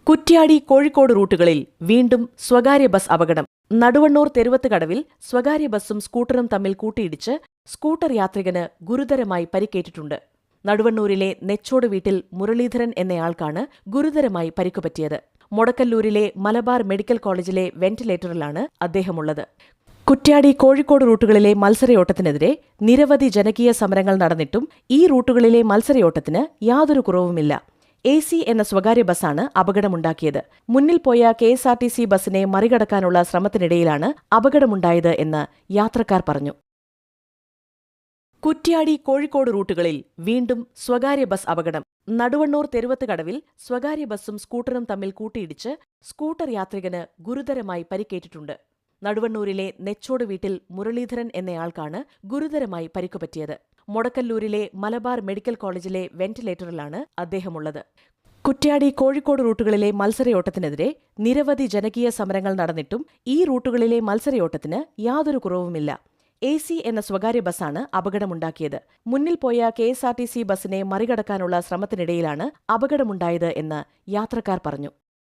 കുറ്റ്യാടി കോഴിക്കോട് റൂട്ടുകളിൽ വീണ്ടും സ്വകാര്യ ബസ് അപകടം. നടുവണ്ണൂർ തെരുവത്തുകടവിൽ സ്വകാര്യ ബസ്സും സ്കൂട്ടറും തമ്മിൽ കൂട്ടിയിടിച്ച് സ്കൂട്ടർ യാത്രികന് ഗുരുതരമായി പരിക്കേറ്റിട്ടുണ്ട്. നടുവണ്ണൂരിലെ നെച്ചോട് വീട്ടിൽ മുരളീധരൻ എന്നയാൾക്കാണ് ഗുരുതരമായി പരിക്കുപറ്റിയത്. മൊടക്കല്ലൂരിലെ മലബാർ മെഡിക്കൽ കോളേജിലെ വെന്റിലേറ്ററിലാണ് അദ്ദേഹമുള്ളത്. കുറ്റ്യാടി കോഴിക്കോട് റൂട്ടുകളിലെ മത്സരയോട്ടത്തിനെതിരെ നിരവധി ജനകീയ സമരങ്ങൾ നടന്നിട്ടും ഈ റൂട്ടുകളിലെ മത്സരയോട്ടത്തിന് യാതൊരു കുറവുമില്ല. AC എന്ന സ്വകാര്യ ബസ്സാണ് അപകടമുണ്ടാക്കിയത്. മുന്നിൽ പോയ KSRTC ബസ്സിനെ മറികടക്കാനുള്ള ശ്രമത്തിനിടയിലാണ് അപകടമുണ്ടായത് എന്ന് യാത്രക്കാർ പറഞ്ഞു. കുറ്റ്യാടി കോഴിക്കോട് റൂട്ടുകളിൽ വീണ്ടും സ്വകാര്യ ബസ് അപകടം. നടുവണ്ണൂർ തെരുവത്തുകടവിൽ സ്വകാര്യ ബസ്സും സ്കൂട്ടറും തമ്മിൽ കൂട്ടിയിടിച്ച് സ്കൂട്ടർ യാത്രികന് ഗുരുതരമായി പരിക്കേറ്റിട്ടുണ്ട്. നടുവണ്ണൂരിലെ നെച്ചോട് വീട്ടിൽ മുരളീധരൻ എന്നയാൾക്കാണ് ഗുരുതരമായി പരിക്കുപറ്റിയത്. മൊടക്കല്ലൂരിലെ മലബാർ മെഡിക്കൽ കോളേജിലെ വെന്റിലേറ്ററിലാണ് അദ്ദേഹമുള്ളത്. കുറ്റ്യാടി കോഴിക്കോട് റൂട്ടുകളിലെ മത്സരയോട്ടത്തിനെതിരെ നിരവധി ജനകീയ സമരങ്ങൾ നടന്നിട്ടും ഈ റൂട്ടുകളിലെ മത്സരയോട്ടത്തിന് യാതൊരു കുറവുമില്ല. AC എന്ന സ്വകാര്യ ബസ്സാണ് അപകടമുണ്ടാക്കിയത്. മുന്നിൽ പോയ KSRTC ബസ്സിനെ മറികടക്കാനുള്ള ശ്രമത്തിനിടയിലാണ് അപകടമുണ്ടായത് എന്ന് യാത്രക്കാർ പറഞ്ഞു.